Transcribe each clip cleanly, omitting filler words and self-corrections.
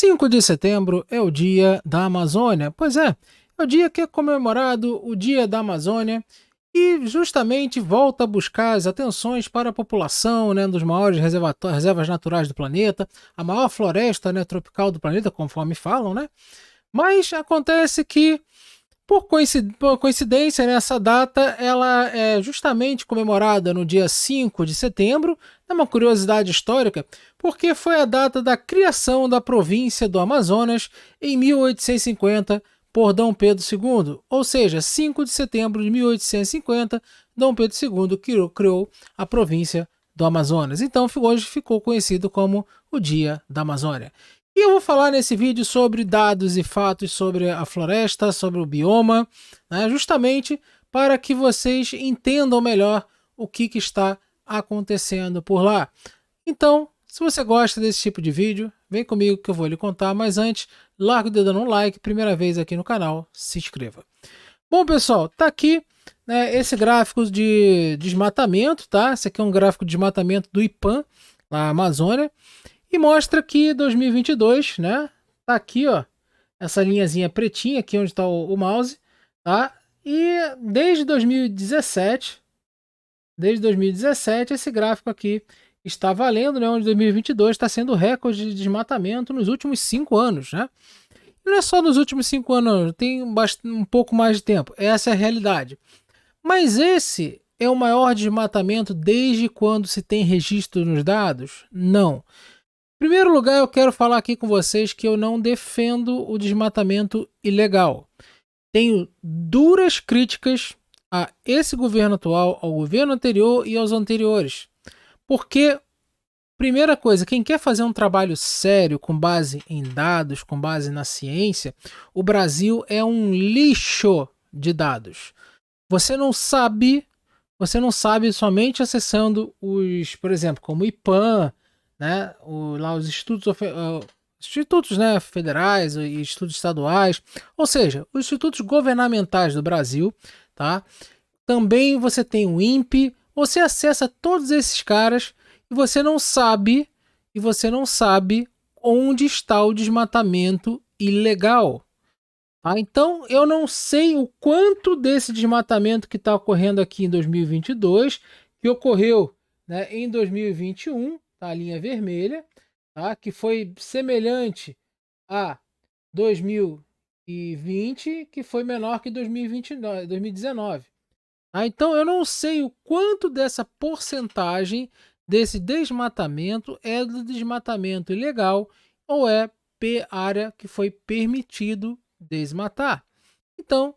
5 de setembro é o Dia da Amazônia. Pois é o dia que é comemorado o Dia da Amazônia e justamente volta a buscar as atenções para a população, né, dos maiores reservas naturais do planeta, a maior floresta, né, tropical do planeta, conforme falam, né? Mas acontece que por coincidência, né, essa data ela é justamente comemorada no dia 5 de setembro, é uma curiosidade histórica, porque foi a data da criação da província do Amazonas em 1850 por Dom Pedro II, ou seja, 5 de setembro de 1850, Dom Pedro II criou a província do Amazonas. Então hoje ficou conhecido como o Dia da Amazônia. E eu vou falar nesse vídeo sobre dados e fatos sobre a floresta, sobre o bioma, né, justamente para que vocês entendam melhor o que está acontecendo por lá. Então, se você gosta desse tipo de vídeo, vem comigo que eu vou lhe contar, mas antes, larga o dedo no like, primeira vez aqui no canal, se inscreva. Bom, pessoal, tá aqui, né, esse gráfico de desmatamento, tá? Esse aqui é um gráfico de desmatamento do IPAM, na Amazônia. E mostra que 2022, né? Tá aqui, ó, essa linhazinha pretinha aqui onde está o mouse, tá? E desde 2017 esse gráfico aqui está valendo, né? Onde 2022 está sendo o recorde de desmatamento nos últimos 5 anos, né? E não é só nos últimos 5 anos, tem um pouco mais de tempo. Essa é a realidade. Mas esse é o maior desmatamento desde quando se tem registro nos dados? Não. Em primeiro lugar, eu quero falar aqui com vocês que eu não defendo o desmatamento ilegal. Tenho duras críticas a esse governo atual, ao governo anterior e aos anteriores. Porque, primeira coisa, quem quer fazer um trabalho sério com base em dados, com base na ciência, o Brasil é um lixo de dados. Você não sabe somente acessando os, por exemplo, como o IPAM, né, lá os institutos, né, federais e institutos estaduais, ou seja, os institutos governamentais do Brasil, tá? Também você tem o INPE, você acessa todos esses caras e você não sabe onde está o desmatamento ilegal. Tá? Então eu não sei o quanto desse desmatamento que está ocorrendo aqui em 2022, que ocorreu, né, em 2021, tá, a linha vermelha, tá, que foi semelhante a 2020, que foi menor que 2019. Tá? Então eu não sei o quanto dessa porcentagem desse desmatamento é do desmatamento ilegal ou é área que foi permitido desmatar. Então,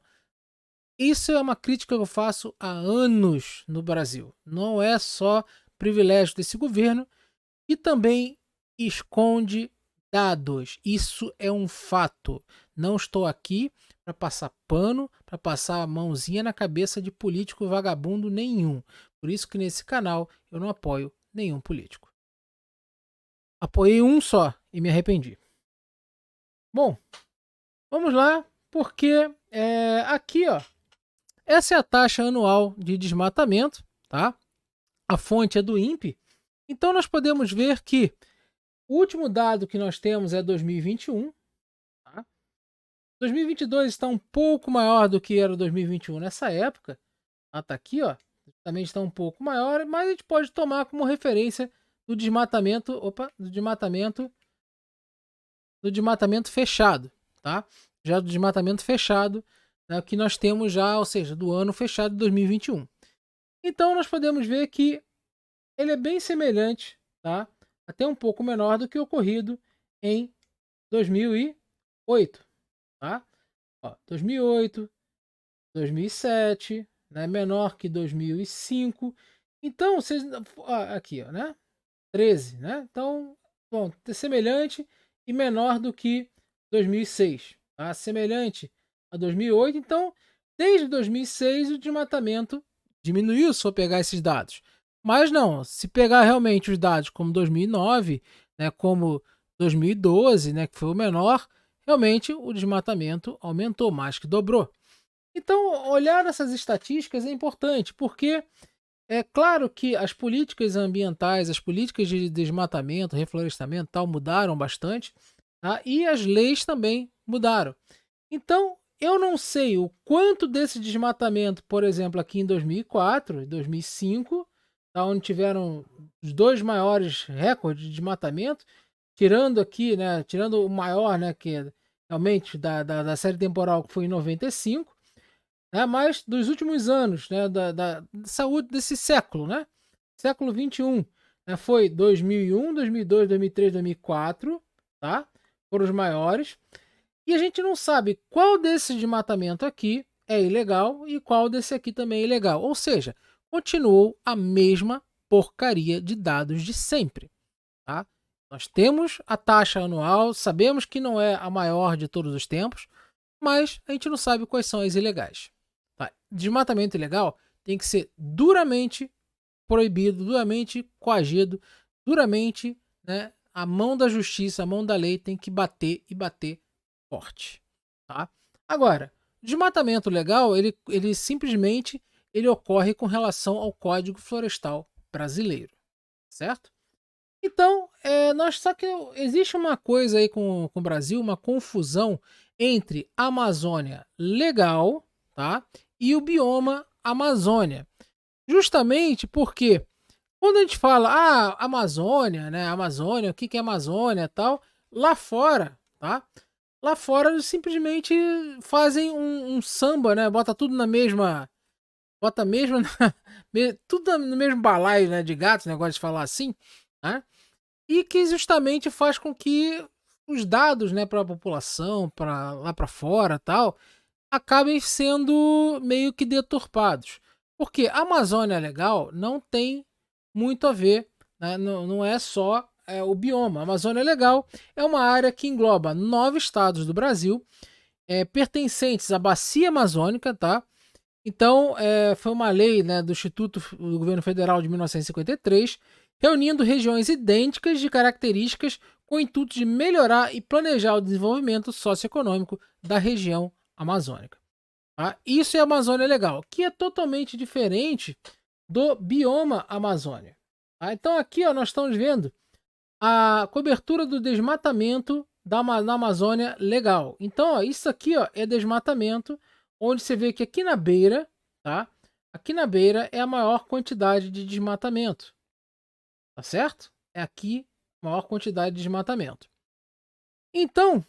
isso é uma crítica que eu faço há anos no Brasil. Não é só privilégio desse governo e também esconde dados. Isso é um fato. Não estou aqui para passar pano, para passar a mãozinha na cabeça de político vagabundo nenhum. Por isso que nesse canal eu não apoio nenhum político. Apoiei um só e me arrependi. Bom, vamos lá, porque aqui, ó, essa é a taxa anual de desmatamento, tá? A fonte é do INPE. Então nós podemos ver que o último dado que nós temos é 2021. Tá? 2022 está um pouco maior do que era 2021 nessa época. Tá aqui, ó, também está um pouco maior, mas a gente pode tomar como referência do desmatamento, do desmatamento fechado, tá? Já do desmatamento fechado, né, que nós temos já, ou seja, do ano fechado de 2021. Então nós podemos ver que ele é bem semelhante, tá? Até um pouco menor do que o ocorrido em 2008, tá? Ó, 2008, 2007, né? Menor que 2005. Então, vocês, aqui, ó, né? 13, né? Então, bom, semelhante e menor do que 2006, tá? Semelhante a 2008. Então, desde 2006 o desmatamento diminuiu, se for pegar esses dados. Mas não, se pegar realmente os dados como 2009, né, como 2012, né, que foi o menor, realmente o desmatamento aumentou, mais que dobrou. Então, olhar essas estatísticas é importante, porque é claro que as políticas ambientais, as políticas de desmatamento, reflorestamento, tal, mudaram bastante, tá? E as leis também mudaram. Então, eu não sei o quanto desse desmatamento, por exemplo, aqui em 2004 e 2005, tá, onde tiveram os dois maiores recordes de desmatamento, tirando aqui, né, tirando o maior, né, que é realmente da série temporal, que foi em 95, né, mas dos últimos anos, né, da saúde desse século, né, século 21, né, foi 2001, 2002, 2003, 2004, tá? Foram os maiores. E a gente não sabe qual desse desmatamento aqui é ilegal e qual desse aqui também é ilegal. Ou seja, continuou a mesma porcaria de dados de sempre, tá? Nós temos a taxa anual, sabemos que não é a maior de todos os tempos, mas a gente não sabe quais são as ilegais. Tá? Desmatamento ilegal tem que ser duramente proibido, duramente coagido, duramente, né, a mão da justiça, a mão da lei tem que bater e bater forte, tá? Agora, desmatamento legal, ele simplesmente ele ocorre com relação ao Código Florestal Brasileiro, certo? Então, só que existe uma coisa aí com o Brasil, uma confusão entre Amazônia legal, tá? E o bioma Amazônia. Justamente porque quando a gente fala, Amazônia, né? Amazônia, o que que é Amazônia e tal, lá fora, tá? Lá fora eles simplesmente fazem um samba, né? Bota tudo na mesma. Bota mesmo. Tudo no mesmo balaio, né? De gatos, negócio de falar assim, né? E que justamente faz com que os dados, né, para a população, para lá para fora tal, acabem sendo meio que deturpados. Porque a Amazônia Legal não tem muito a ver, né? Não é só o bioma. A Amazônia Legal é uma área que engloba 9 estados do Brasil, pertencentes à Bacia Amazônica, tá? Então, foi uma lei, né, do Instituto do Governo Federal de 1953, reunindo regiões idênticas de características com o intuito de melhorar e planejar o desenvolvimento socioeconômico da região amazônica. Tá? Isso é a Amazônia Legal, que é totalmente diferente do bioma Amazônia. Tá? Então aqui ó, nós estamos vendo a cobertura do desmatamento na Amazônia Legal. Então ó, isso aqui ó, é desmatamento, onde você vê que aqui na beira, tá? Aqui na beira é a maior quantidade de desmatamento, tá certo? É aqui a maior quantidade de desmatamento. Então,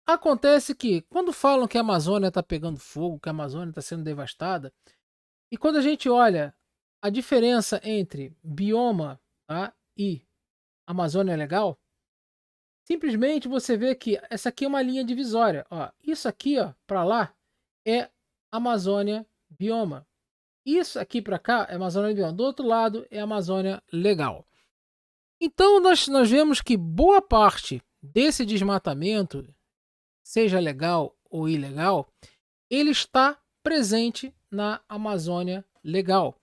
acontece que quando falam que a Amazônia está pegando fogo, que a Amazônia está sendo devastada, e quando a gente olha a diferença entre bioma, tá, e Amazônia Legal, simplesmente você vê que essa aqui é uma linha divisória. Ó, isso aqui, ó, para lá é Amazônia bioma. Isso aqui para cá é Amazônia bioma. Do outro lado é Amazônia Legal. Então nós vemos que boa parte desse desmatamento, seja legal ou ilegal, ele está presente na Amazônia Legal.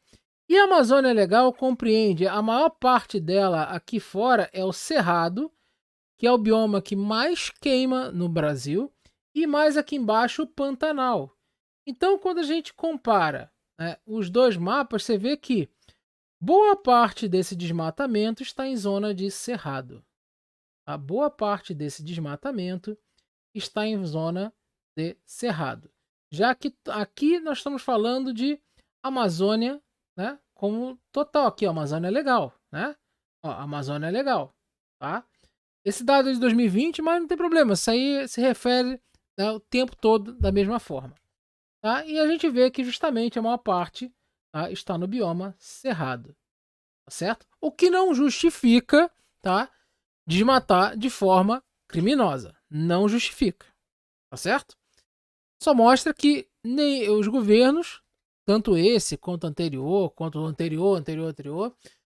E a Amazônia Legal compreende a maior parte dela aqui fora é o Cerrado, que é o bioma que mais queima no Brasil, e mais aqui embaixo o Pantanal. Então, quando a gente compara, né, os dois mapas, você vê que boa parte desse desmatamento está em zona de Cerrado. A boa parte desse desmatamento está em zona de Cerrado. Já que aqui nós estamos falando de Amazônia, né, como total aqui, ó, Amazônia é legal, né? Ó, Amazônia é legal, tá? Esse dado é de 2020, mas não tem problema, isso aí se refere, né, o tempo todo da mesma forma, tá? E a gente vê que justamente a maior parte, tá, está no bioma Cerrado, tá certo? O que não justifica, tá, desmatar de forma criminosa, não justifica, tá certo? Só mostra que nem os governos, tanto esse quanto o anterior,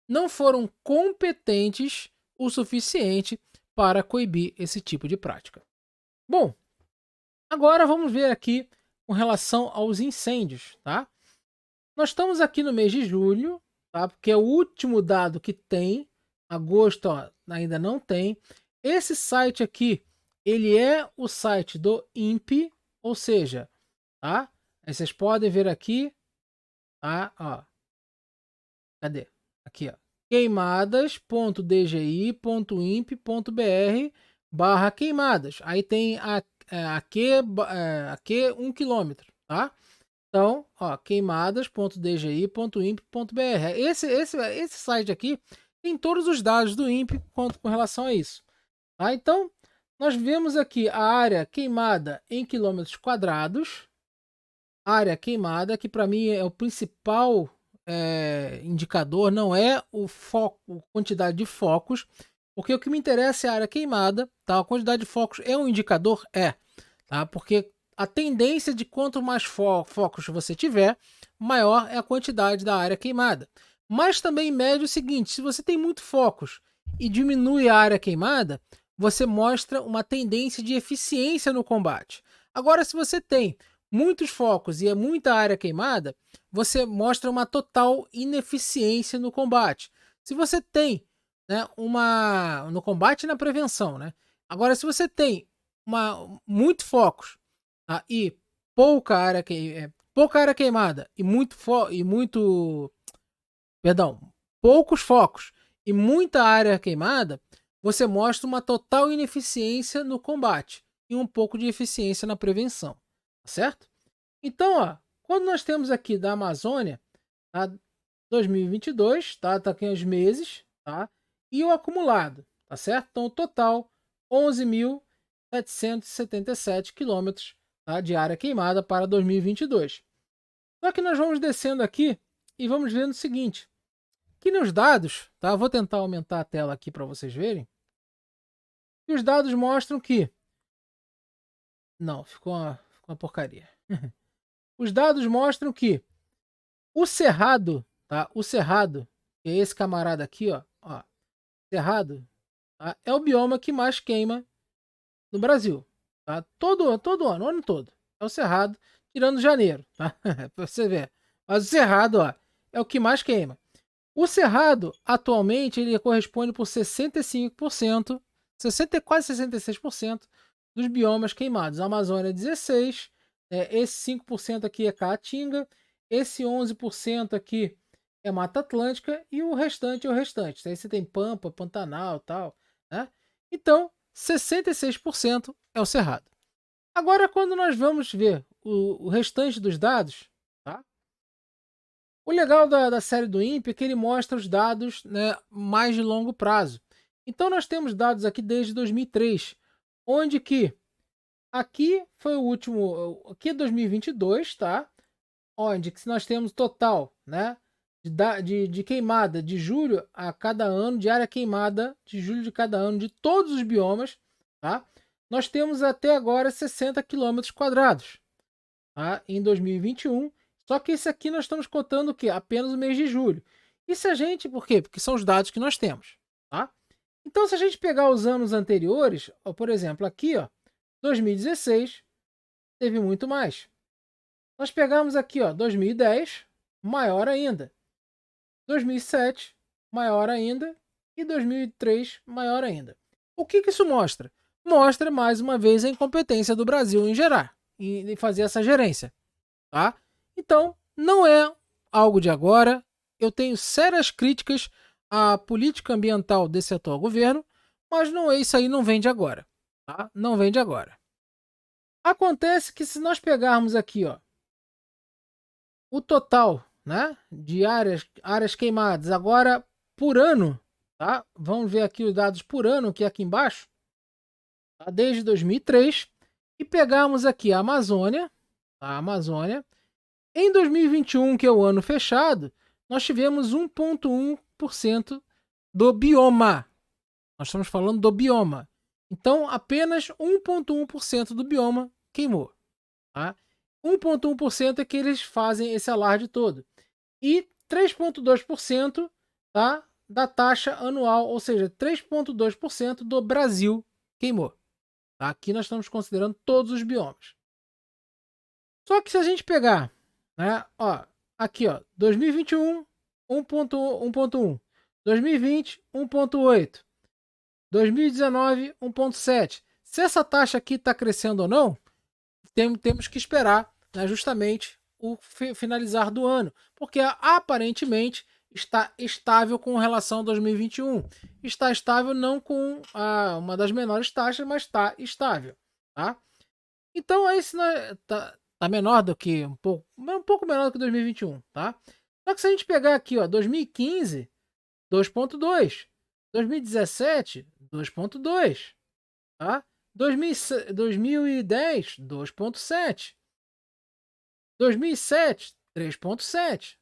não foram competentes o suficiente para coibir esse tipo de prática. Bom, agora vamos ver aqui com relação aos incêndios, tá? Nós estamos aqui no mês de julho, tá? Porque é o último dado que tem. Agosto, ó, ainda não tem. Esse site aqui, ele é o site do INPE, ou seja, tá? Aí vocês podem ver aqui, tá? Ó, cadê? Aqui, ó. Queimadas.dgi.imp.br barra queimadas. Aí tem aqui 1 quilômetro, tá? Então, ó, queimadas.dgi.imp.br. Esse site aqui tem todos os dados do INPE quanto com relação a isso. Tá? Então, nós vemos aqui a área queimada em quilômetros quadrados. Área queimada, que para mim é o principal indicador, não é o foco, quantidade de focos, porque o que me interessa é a área queimada, tá? A quantidade de focos é um indicador? É, tá? Porque a tendência de quanto mais focos você tiver, maior é a quantidade da área queimada. Mas também mede o seguinte: se você tem muito focos e diminui a área queimada, você mostra uma tendência de eficiência no combate. Agora, se você tem muitos focos e é muita área queimada, você mostra uma total ineficiência no combate. Se você tem, né, no combate e na prevenção, né? Agora, se você tem muito focos, tá, e pouca área queimada perdão, poucos focos e muita área queimada, você mostra uma total ineficiência no combate e um pouco de eficiência na prevenção, tá certo? Então, ó, quando nós temos aqui da Amazônia, tá, 2022, tá aqui os meses, tá? E o acumulado, tá certo? Então, o total, 11.777 quilômetros, tá, de área queimada para 2022. Só que nós vamos descendo aqui e vamos vendo o seguinte, que nos dados, tá? Vou tentar aumentar a tela aqui para vocês verem. E os dados mostram que... Não, ficou uma porcaria. Os dados mostram que o Cerrado, tá? O Cerrado, que é esse camarada aqui, ó, Cerrado, tá? É o bioma que mais queima no Brasil, tá? Todo ano, o ano todo. É o Cerrado, tirando janeiro, tá? Pra você ver. Mas o Cerrado, ó, é o que mais queima. O Cerrado, atualmente, ele corresponde por 65%, quase 66% dos biomas queimados. A Amazônia, 16%, esse 5% aqui é Caatinga, esse 11% aqui é Mata Atlântica e o restante é o restante. Aí você tem Pampa, Pantanal e tal, né? Então, 66% é o Cerrado. Agora, quando nós vamos ver o restante dos dados, tá? O legal da série do INPE é que ele mostra os dados, né, mais de longo prazo. Então nós temos dados aqui desde 2003, onde que aqui foi o último, aqui é 2022, tá? Onde que nós temos total, né, de queimada de julho a cada ano, de área queimada de julho de cada ano, de todos os biomas, tá? Nós temos até agora 60 quilômetros quadrados, tá? Em 2021. Só que esse aqui nós estamos contando o quê? Apenas o mês de julho. E se a gente... Por quê? Porque são os dados que nós temos, tá? Então, se a gente pegar os anos anteriores, ó, por exemplo, aqui, ó, 2016, teve muito mais. Nós pegamos aqui, ó, 2010, maior ainda. 2007, maior ainda. E 2003, maior ainda. O que isso mostra? Mostra, mais uma vez, a incompetência do Brasil em gerar, em fazer essa gerência, tá? Então, não é algo de agora. Eu tenho sérias críticas à política ambiental desse atual governo, mas não é isso aí, não vem de agora, tá? Não vem de agora. Acontece que se nós pegarmos aqui, ó, o total, né, de áreas queimadas agora por ano, tá? Vamos ver aqui os dados por ano, que é aqui embaixo, tá? Desde 2003, e pegarmos aqui a Amazônia, em 2021, que é o ano fechado, nós tivemos 1,1% do bioma. Nós estamos falando do bioma. Então, apenas 1,1% do bioma queimou. Tá? 1,1% é que eles fazem esse alarde todo. E 3,2%, tá, da taxa anual, ou seja, 3,2% do Brasil queimou. Tá? Aqui nós estamos considerando todos os biomas. Só que se a gente pegar, né, ó, aqui, ó, 2021, 1,1. 2020, 1,8. 2019, 1,7. Se essa taxa aqui está crescendo ou não, temos que esperar, né, justamente o finalizar do ano, porque aparentemente está estável com relação a 2021. Está estável não com uma das menores taxas, mas está estável, tá? Então aí se tá menor do que um pouco menor do que 2021, tá? Só que se a gente pegar aqui, ó, 2015, 2,2, 2017, 2,2, tá? 2010, 2,7, 2007, 3,7,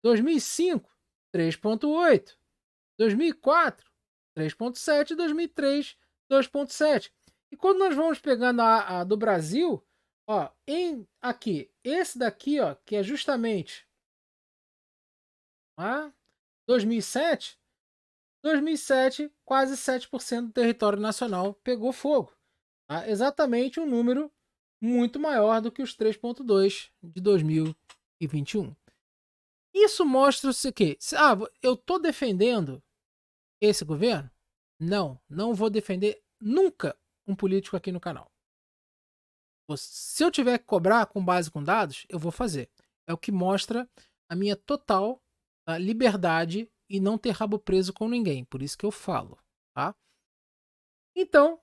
2005, 3,8, 2004, 3,7 e 2003, 2,7. E quando nós vamos pegando a do Brasil, ó, aqui, esse daqui, ó, que é justamente 2007, 2007, quase 7% do território nacional pegou fogo. Tá? Exatamente um número muito maior do que os 3,2 de 2021. Isso mostra o quê? Eu estou defendendo esse governo? Não, não vou defender nunca um político aqui no canal. Se eu tiver que cobrar com base com dados, eu vou fazer. É o que mostra a minha total liberdade e não ter rabo preso com ninguém. Por isso que eu falo, tá? Então,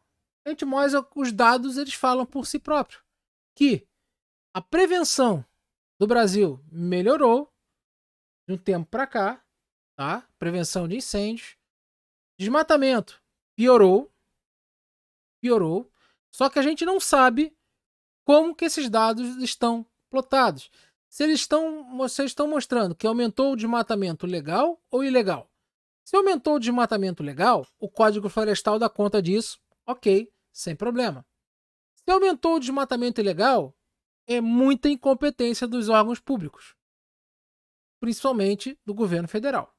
a gente mostra os dados, eles falam por si próprio. Que a prevenção do Brasil melhorou de um tempo para cá, tá? Prevenção de incêndios. Desmatamento piorou. Só que a gente não sabe como que esses dados estão plotados. Se eles estão mostrando que aumentou o desmatamento legal ou ilegal. Se aumentou o desmatamento legal, o Código Florestal dá conta disso, ok, sem problema. Se aumentou o desmatamento ilegal, é muita incompetência dos órgãos públicos, principalmente do governo federal.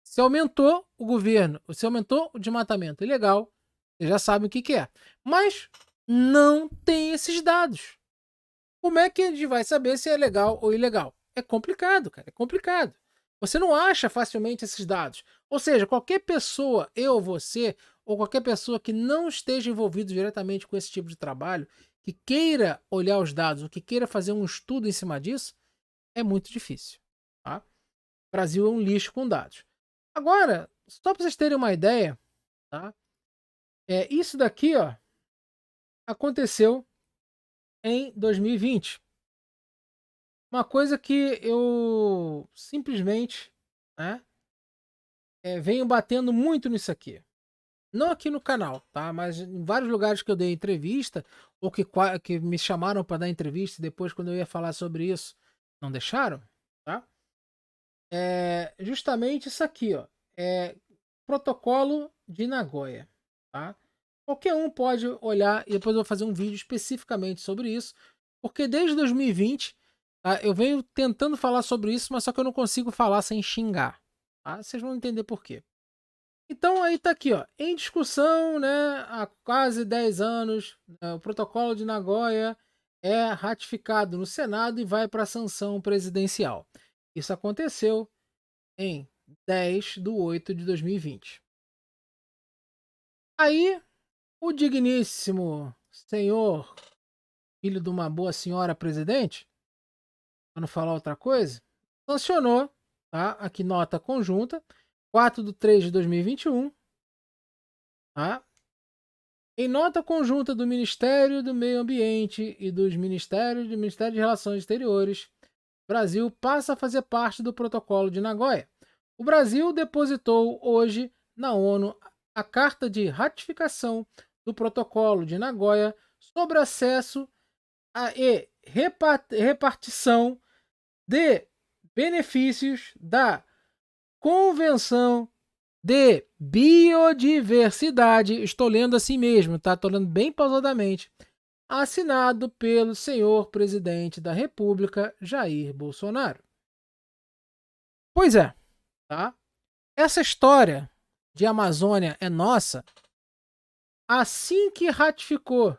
Se aumentou o desmatamento ilegal, vocês já sabem o que é. Mas não tem esses dados. Como é que a gente vai saber se é legal ou ilegal? É complicado, cara, é complicado. Você não acha facilmente esses dados. Ou seja, qualquer pessoa, eu, você, ou qualquer pessoa que não esteja envolvido diretamente com esse tipo de trabalho, que queira olhar os dados, ou que queira fazer um estudo em cima disso, é muito difícil. Tá? O Brasil é um lixo com dados. Agora, só para vocês terem uma ideia, tá? Isso daqui, ó, aconteceu em 2020. Uma coisa que eu simplesmente, né, venho batendo muito nisso aqui. Não aqui no canal, tá? Mas em vários lugares que eu dei entrevista, ou que me chamaram para dar entrevista, e depois, quando eu ia falar sobre isso, não deixaram, tá? Justamente isso aqui, ó. Protocolo de Nagoya, tá? Qualquer um pode olhar, e depois eu vou fazer um vídeo especificamente sobre isso, porque desde 2020, tá, eu venho tentando falar sobre isso, mas só que eu não consigo falar sem xingar, tá? Vocês vão entender por quê. Então aí tá aqui, ó, em discussão, né, há quase 10 anos, o protocolo de Nagoya é ratificado no Senado e vai para a sanção presidencial. Isso aconteceu em 10/8/2020. Aí, o digníssimo senhor, filho de uma boa senhora presidente, para não falar outra coisa, sancionou, tá? Aqui nota conjunta, 4/3/2021, tá? Em nota conjunta do Ministério do Meio Ambiente e dos Ministério de Relações Exteriores, Brasil passa a fazer parte do Protocolo de Nagoya. O Brasil depositou hoje na ONU a carta de ratificação do Protocolo de Nagoya sobre acesso e repartição de benefícios da Convenção de Biodiversidade. Estou lendo assim mesmo, tá? Estou lendo bem pausadamente. Assinado pelo senhor presidente da República, Jair Bolsonaro. Pois é, tá? Essa história de Amazônia é nossa. Assim que ratificou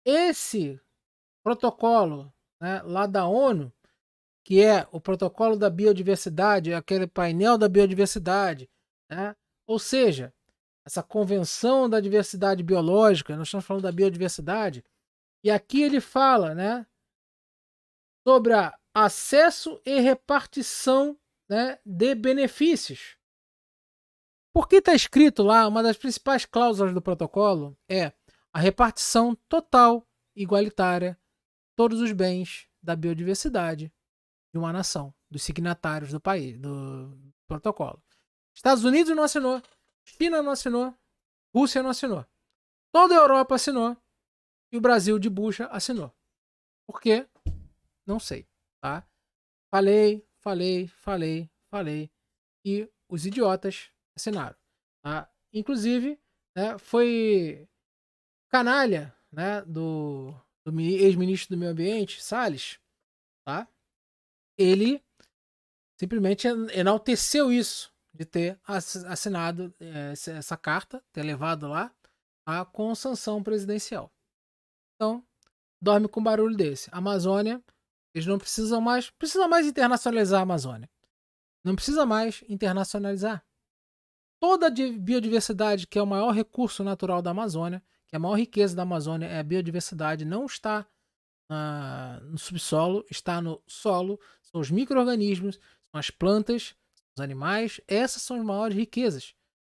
esse protocolo, né, lá da ONU, que é o protocolo da biodiversidade, aquele painel da biodiversidade, né? Ou seja, essa convenção da diversidade biológica, nós estamos falando da biodiversidade, e aqui ele fala, né, sobre acesso e repartição, né, de benefícios. Porque está escrito lá, uma das principais cláusulas do protocolo é a repartição total, igualitária, todos os bens da biodiversidade de uma nação, dos signatários do país, do protocolo. Estados Unidos não assinou, China não assinou, Rússia não assinou. Toda a Europa assinou e o Brasil de bucha assinou. Por quê? Não sei, tá? Falei e os idiotas assinaram. Tá? Inclusive, né, foi canalha, né, do ex-ministro do Meio Ambiente, Salles, tá? Ele simplesmente enalteceu isso, de ter assinado essa carta, ter levado lá, tá, com sanção presidencial. Então, dorme com barulho desse. A Amazônia, eles não precisam mais internacionalizar a Amazônia. Não precisa mais internacionalizar. Toda a biodiversidade, que é o maior recurso natural da Amazônia, que é a maior riqueza da Amazônia é a biodiversidade, não está no subsolo, está no solo, são os micro-organismos, são as plantas, os animais, essas são as maiores riquezas.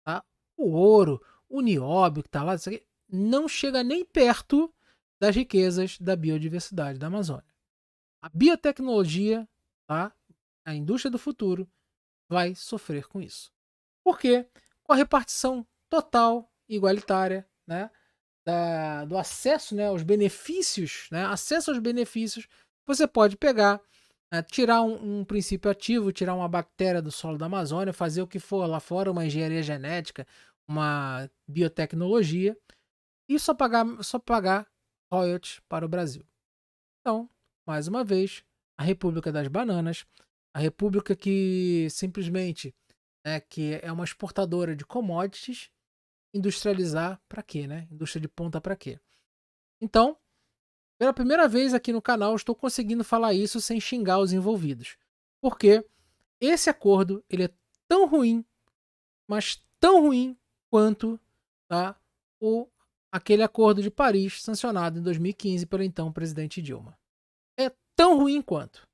Tá? O ouro, o nióbio que está lá, isso aqui, não chega nem perto das riquezas da biodiversidade da Amazônia. A biotecnologia, tá? A indústria do futuro, vai sofrer com isso. Por quê? Com a repartição total, igualitária, né? Do acesso, né, aos benefícios, né? Acesso aos benefícios, você pode pegar, tirar um princípio ativo, tirar uma bactéria do solo da Amazônia, fazer o que for lá fora, uma engenharia genética, uma biotecnologia, e só pagar royalties para o Brasil. Então, mais uma vez, a República das Bananas, a República que simplesmente que é uma exportadora de commodities, industrializar para quê, né? Indústria de ponta para quê? Então, pela primeira vez aqui no canal, estou conseguindo falar isso sem xingar os envolvidos. Porque esse acordo, ele é tão ruim, mas tão ruim quanto, tá, aquele acordo de Paris sancionado em 2015 pelo então presidente Dilma. É tão ruim quanto,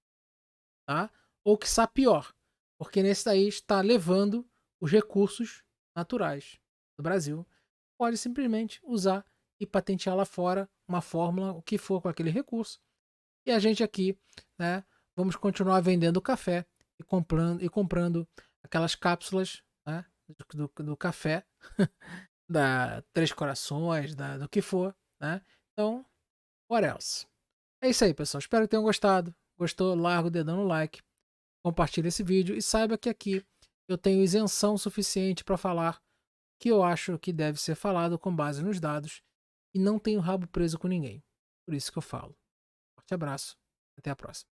tá? Ou quiçá pior, porque nesse daí está levando os recursos naturais do Brasil. Pode simplesmente usar e patentear lá fora uma fórmula, o que for com aquele recurso. E a gente aqui, né, vamos continuar vendendo café e comprando aquelas cápsulas, né, do café, da Três Corações, do que for, né? Então, what else? É isso aí, pessoal. Espero que tenham gostado. Gostou? Larga o dedão no like, compartilhe esse vídeo e saiba que aqui eu tenho isenção suficiente para falar o que eu acho que deve ser falado com base nos dados e não tenho rabo preso com ninguém. Por isso que eu falo. Forte abraço. Até a próxima.